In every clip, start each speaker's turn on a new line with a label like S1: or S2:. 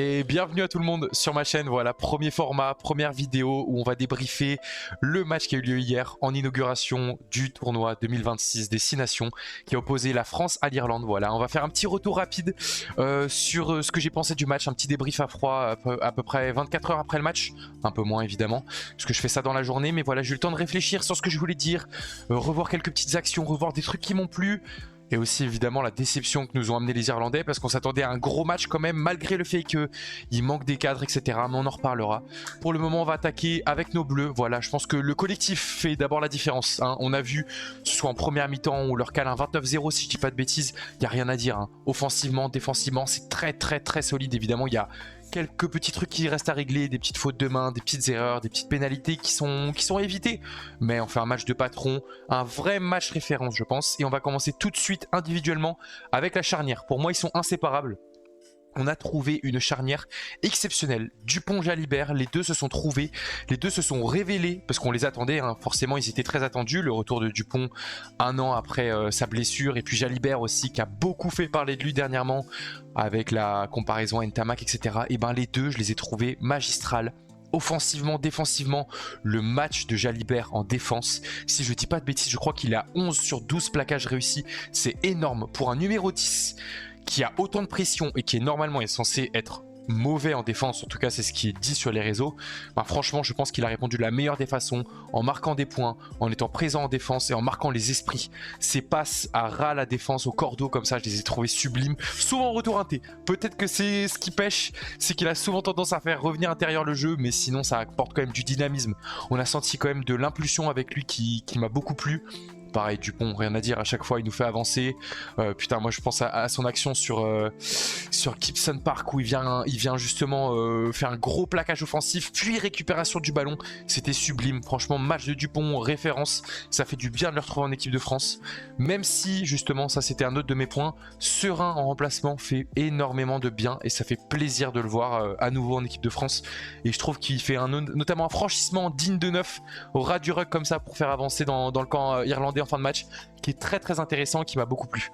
S1: Et bienvenue à tout le monde sur ma chaîne. Voilà, premier format, première vidéo où on va débriefer le match qui a eu lieu hier en inauguration du tournoi 2026 des 6 nations qui a opposé la France à l'Irlande. Voilà, on va faire un petit retour rapide sur ce que j'ai pensé du match, un petit débrief à froid à peu près 24 heures après le match, un peu moins évidemment, parce que je fais ça dans la journée, mais voilà, j'ai eu le temps de réfléchir sur ce que je voulais dire, revoir quelques petites actions, revoir des trucs qui m'ont plu. Et aussi évidemment la déception que nous ont amené les Irlandais parce qu'on s'attendait à un gros match quand même malgré le fait qu'il manque des cadres etc. Mais on en reparlera. Pour le moment on va attaquer avec nos bleus. Voilà, je pense que le collectif fait d'abord la différence. Hein. On a vu, que ce soit en première mi-temps ou leur cale un 29-0 si je dis pas de bêtises, il n'y a rien à dire. Hein. Offensivement, défensivement, c'est très solide évidemment. Il y a quelques petits trucs qui restent à régler, des petites fautes de main, des petites erreurs, des petites pénalités qui sont évitées. Mais on fait un match de patron, un vrai match référence je pense. Et on va commencer tout de suite individuellement avec la charnière. Pour moi ils sont inséparables. On a trouvé une charnière exceptionnelle. Dupont-Jalibert, les deux se sont trouvés, les deux se sont révélés, parce qu'on les attendait, hein. Forcément ils étaient très attendus, le retour de Dupont un an après sa blessure, et puis Jalibert aussi qui a beaucoup fait parler de lui dernièrement, avec la comparaison à Ntamak, etc. Et ben les deux, je les ai trouvés magistrales. Offensivement, défensivement, le match de Jalibert en défense, si je dis pas de bêtises, je crois qu'il a 11 sur 12 plaquages réussis, c'est énorme pour un numéro 10 qui a autant de pression et qui est normalement censé être mauvais en défense, en tout cas c'est ce qui est dit sur les réseaux. Ben, franchement je pense qu'il a répondu de la meilleure des façons, en marquant des points, en étant présent en défense et en marquant les esprits. Ses passes à ras la défense au cordeau comme ça, je les ai trouvées sublimes, souvent en retour inté. Peut-être que c'est ce qui pêche, c'est qu'il a souvent tendance à faire revenir intérieur le jeu, mais sinon ça apporte quand même du dynamisme. On a senti quand même de l'impulsion avec lui qui m'a beaucoup plu. Pareil, Dupont, rien à dire, à chaque fois il nous fait avancer. Putain, moi je pense à son action sur Gibson Park où il vient justement faire un gros plaquage offensif, puis récupération du ballon. C'était sublime, franchement, match de Dupont, référence. Ça fait du bien de le retrouver en équipe de France. Même si, justement, ça c'était un autre de mes points, Serein en remplacement fait énormément de bien et ça fait plaisir de le voir à nouveau en équipe de France. Et je trouve qu'il fait notamment un franchissement digne de neuf au ras du ruck comme ça pour faire avancer dans le camp irlandais en fin de match, qui est très intéressant, qui m'a beaucoup plu.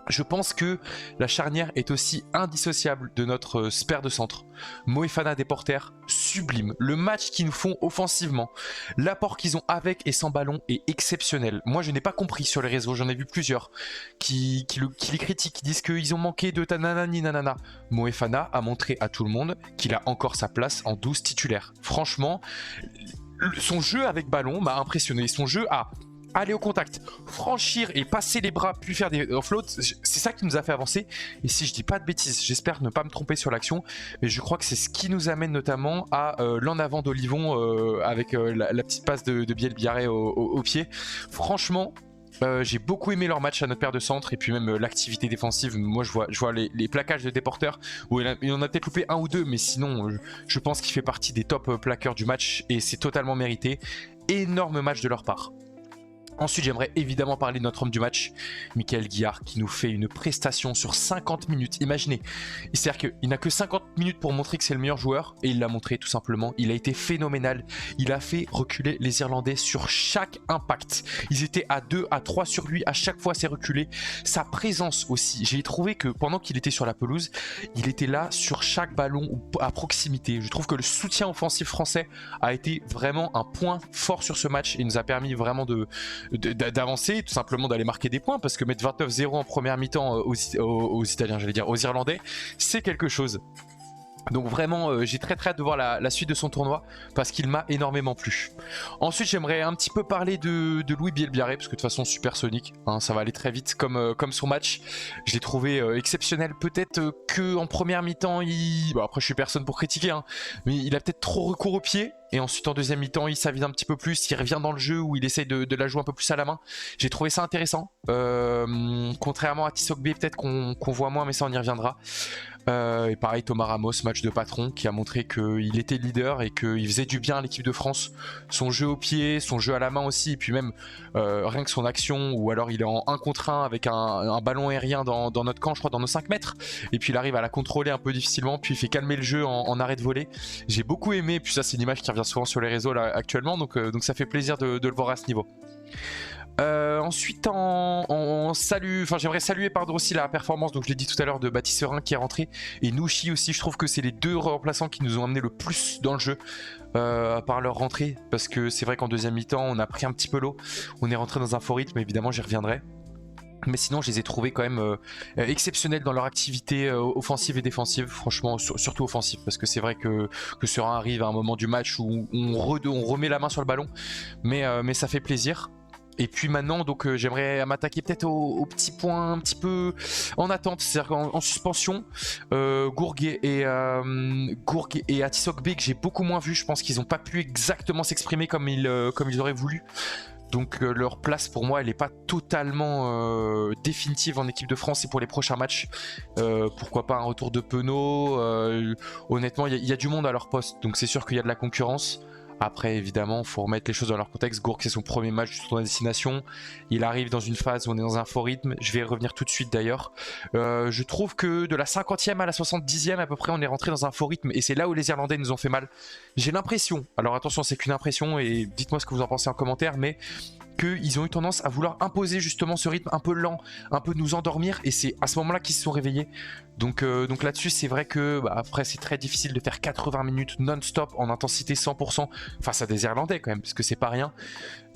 S1: Je pense que la charnière est aussi indissociable de notre spare de centre. Moefana des porteurs, sublime. Le match qu'ils nous font offensivement, l'apport qu'ils ont avec et sans ballon est exceptionnel. Moi je n'ai pas compris sur les réseaux, j'en ai vu plusieurs qui les critiquent, qui disent qu'ils ont manqué de tananani nanana. Moefana a montré à tout le monde qu'il a encore sa place en 12 titulaires. Franchement, son jeu avec ballon m'a impressionné. Son jeu à aller au contact, franchir et passer les bras, puis faire des offloads, c'est ça qui nous a fait avancer. Et si je dis pas de bêtises, j'espère ne pas me tromper sur l'action, mais je crois que c'est ce qui nous amène notamment à l'en avant d'Olivon avec la petite passe de Biel Biarré au pied. Franchement, j'ai beaucoup aimé leur match à notre paire de centre et puis même l'activité défensive. Moi je vois les plaquages de déporteurs où il en a peut-être loupé un ou deux, mais sinon je pense qu'il fait partie des top plaqueurs du match et c'est totalement mérité. Énorme match de leur part. Ensuite, j'aimerais évidemment parler de notre homme du match, Michael Guillard, qui nous fait une prestation sur 50 minutes. Imaginez, c'est-à-dire qu'il n'a que 50 minutes pour montrer que c'est le meilleur joueur, et il l'a montré tout simplement. Il a été phénoménal. Il a fait reculer les Irlandais sur chaque impact. Ils étaient à 2, à 3 sur lui, à chaque fois c'est reculé. Sa présence aussi, j'ai trouvé que pendant qu'il était sur la pelouse, il était là sur chaque ballon ou à proximité. Je trouve que le soutien offensif français a été vraiment un point fort sur ce match et nous a permis vraiment d'avancer, tout simplement d'aller marquer des points, parce que mettre 29-0 en première mi-temps aux Italiens, j'allais dire aux Irlandais, c'est quelque chose. Donc vraiment j'ai très hâte de voir la suite de son tournoi parce qu'il m'a énormément plu. Ensuite j'aimerais un petit peu parler de Louis Biel Biarré parce que de toute façon supersonique, hein, ça va aller très vite comme son match. Je l'ai trouvé exceptionnel, peut-être que en première mi-temps bon, après je suis personne pour critiquer hein, mais il a peut-être trop recours au pied. Et ensuite en deuxième mi-temps il s'avise un petit peu plus, il revient dans le jeu où il essaye de la jouer un peu plus à la main. J'ai trouvé ça intéressant, contrairement à Tissot-B peut-être qu'on voit moins, mais ça on y reviendra. Et pareil Thomas Ramos, match de patron qui a montré qu'il était leader et qu'il faisait du bien à l'équipe de France. Son jeu au pied, son jeu à la main aussi, et puis même rien que son action, ou alors il est en 1 contre 1 avec un ballon aérien dans notre camp, je crois dans nos 5 mètres, et puis il arrive à la contrôler un peu difficilement, puis il fait calmer le jeu en arrêt de volée. J'ai beaucoup aimé, et puis ça c'est une image qui revient souvent sur les réseaux là, actuellement, donc ça fait plaisir de le voir à ce niveau. Ensuite, j'aimerais saluer pardon, aussi la performance, donc je l'ai dit tout à l'heure, de Baptiste Serin qui est rentré, et Nouchi aussi. Je trouve que c'est les deux remplaçants qui nous ont amené le plus dans le jeu par leur rentrée, parce que c'est vrai qu'en deuxième mi-temps, on a pris un petit peu l'eau, on est rentré dans un faux rythme, évidemment j'y reviendrai. Mais sinon, je les ai trouvés quand même exceptionnels dans leur activité offensive et défensive, franchement, surtout offensive, parce que c'est vrai que Serein arrive à un moment du match où on remet la main sur le ballon, mais ça fait plaisir. Et puis maintenant, donc j'aimerais m'attaquer peut-être aux petits points un petit peu en attente, c'est-à-dire en suspension. Gourgue et Atisogbe que j'ai beaucoup moins vu, je pense qu'ils n'ont pas pu exactement s'exprimer comme ils auraient voulu. Donc leur place pour moi elle n'est pas totalement définitive en équipe de France et pour les prochains matchs. Pourquoi pas un retour de Penaud, honnêtement il y a du monde à leur poste, donc c'est sûr qu'il y a de la concurrence. Après évidemment il faut remettre les choses dans leur contexte. Gourgue c'est son premier match du tournoi destination, il arrive dans une phase où on est dans un faux rythme, je vais y revenir tout de suite d'ailleurs. Je trouve que de la 50e à la 70e à peu près on est rentré dans un faux rythme et c'est là où les Irlandais nous ont fait mal. J'ai l'impression, alors attention c'est qu'une impression et dites-moi ce que vous en pensez en commentaire, mais qu'ils ont eu tendance à vouloir imposer justement ce rythme un peu lent, un peu nous endormir, et c'est à ce moment-là qu'ils se sont réveillés. Donc là-dessus, c'est vrai que après, c'est très difficile de faire 80 minutes non-stop en intensité 100% face à des Irlandais quand même, parce que c'est pas rien.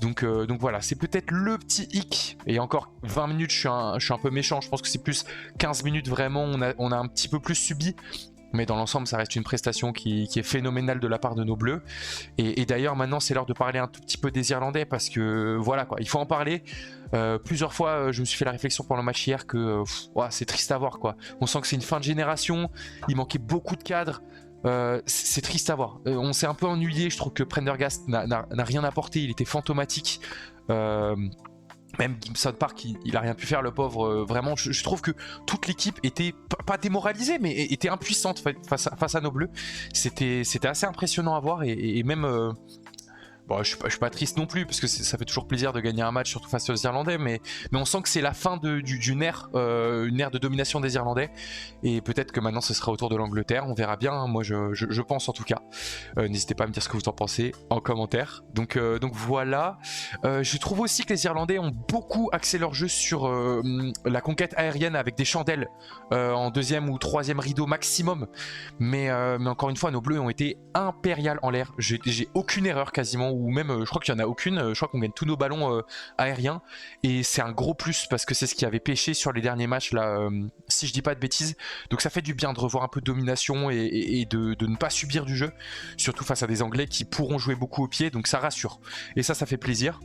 S1: Donc voilà, c'est peut-être le petit hic. Et encore 20 minutes, je suis un peu méchant, je pense que c'est plus 15 minutes vraiment, on a un petit peu plus subi. Mais dans l'ensemble, ça reste une prestation qui est phénoménale de la part de nos Bleus. Et d'ailleurs, maintenant, c'est l'heure de parler un tout petit peu des Irlandais parce que voilà quoi, il faut en parler. Plusieurs fois, je me suis fait la réflexion pendant le match hier que c'est triste à voir quoi. On sent que c'est une fin de génération, il manquait beaucoup de cadres. C'est triste à voir. On s'est un peu ennuyé, je trouve que Prendergast n'a rien apporté, il était fantomatique. Même Gibson Park, il a rien pu faire, le pauvre. Vraiment, je trouve que toute l'équipe était pas démoralisée, mais était impuissante face à nos Bleus. C'était assez impressionnant à voir et même. Bon, je suis pas triste non plus parce que ça fait toujours plaisir de gagner un match, surtout face aux Irlandais, mais on sent que c'est la fin d'une ère, une ère de domination des Irlandais, et peut-être que maintenant ce sera au tour de l'Angleterre, on verra bien, hein. Moi je pense en tout cas. N'hésitez pas à me dire ce que vous en pensez en commentaire. Donc voilà, je trouve aussi que les Irlandais ont beaucoup axé leur jeu sur la conquête aérienne avec des chandelles en deuxième ou troisième rideau maximum, mais encore une fois nos Bleus ont été impériales en l'air, j'ai aucune erreur quasiment, ou même je crois qu'il n'y en a aucune, je crois qu'on gagne tous nos ballons aériens, et c'est un gros plus parce que c'est ce qui avait pêché sur les derniers matchs là, si je dis pas de bêtises. Donc ça fait du bien de revoir un peu de domination et de ne pas subir du jeu, surtout face à des Anglais qui pourront jouer beaucoup au pied, donc ça rassure, et ça fait plaisir.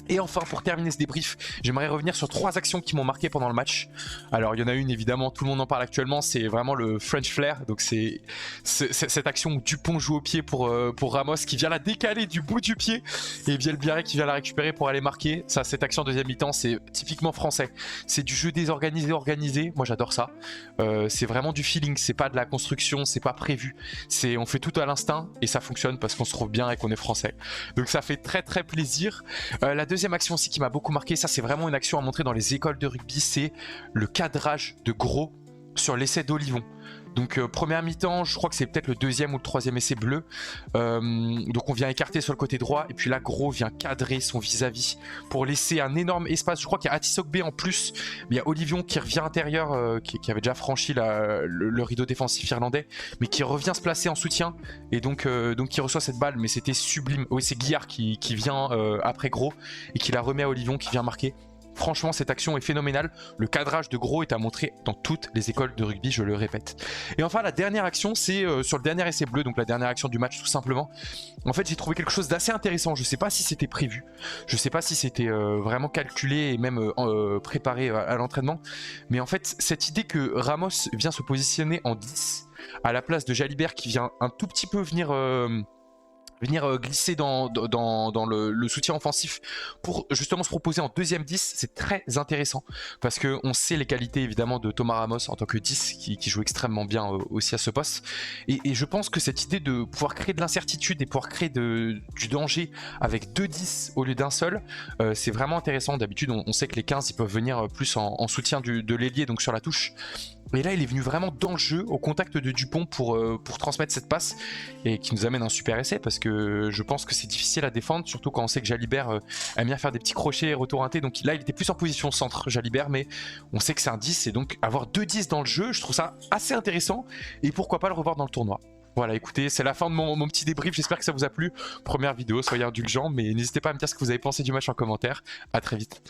S1: Et enfin, pour terminer ce débrief, j'aimerais revenir sur 3 actions qui m'ont marqué pendant le match. Alors, il y en a une, évidemment, tout le monde en parle actuellement, c'est vraiment le French Flair. Donc, c'est cette action où Dupont joue au pied pour Ramos, qui vient la décaler du bout du pied, et Bielbiarré qui vient la récupérer pour aller marquer. Ça, cette action en deuxième mi-temps, c'est typiquement français. C'est du jeu désorganisé, organisé. Moi, j'adore ça. C'est vraiment du feeling, c'est pas de la construction, c'est pas prévu. On fait tout à l'instinct, et ça fonctionne parce qu'on se trouve bien et qu'on est français. Donc, ça fait très très plaisir. La deuxième action aussi qui m'a beaucoup marqué, ça c'est vraiment une action à montrer dans les écoles de rugby, c'est le cadrage de Gros sur l'essai d'Olivon. Donc première mi-temps, je crois que c'est peut-être le deuxième ou le troisième essai bleu. Donc on vient écarter sur le côté droit, et puis là Gros vient cadrer son vis-à-vis pour laisser un énorme espace. Je crois qu'il y a Atisogbe en plus, mais il y a Olivion qui revient intérieur, qui avait déjà franchi le rideau défensif irlandais, mais qui revient se placer en soutien, et donc qui reçoit cette balle, mais c'était sublime. Oui, c'est Guillard qui vient après Gros, et qui la remet à Olivion qui vient marquer. Franchement, cette action est phénoménale. Le cadrage de Gros est à montrer dans toutes les écoles de rugby, je le répète. Et enfin, la dernière action, c'est sur le dernier essai bleu, donc la dernière action du match tout simplement. En fait, j'ai trouvé quelque chose d'assez intéressant. Je sais pas si c'était prévu, je sais pas si c'était vraiment calculé et même préparé à l'entraînement. Mais en fait, cette idée que Ramos vient se positionner en 10 à la place de Jalibert qui vient un tout petit peu venir glisser dans le soutien offensif pour justement se proposer en deuxième 10, c'est très intéressant parce qu'on sait les qualités évidemment de Thomas Ramos en tant que 10 qui joue extrêmement bien aussi à ce poste, et je pense que cette idée de pouvoir créer de l'incertitude et pouvoir créer du danger avec 2 10 au lieu d'un seul, c'est vraiment intéressant. D'habitude on sait que les 15 ils peuvent venir plus en soutien de l'ailier, donc sur la touche. Et là, il est venu vraiment dans le jeu, au contact de Dupont pour transmettre cette passe et qui nous amène un super essai parce que je pense que c'est difficile à défendre, surtout quand on sait que Jalibert aime bien faire des petits crochets, retour inté. Donc là, il était plus en position centre, Jalibert, mais on sait que c'est un 10 et donc avoir 2-10 dans le jeu, je trouve ça assez intéressant et pourquoi pas le revoir dans le tournoi. Voilà, écoutez, c'est la fin de mon petit débrief. J'espère que ça vous a plu. Première vidéo, soyez indulgents, mais n'hésitez pas à me dire ce que vous avez pensé du match en commentaire. À très vite.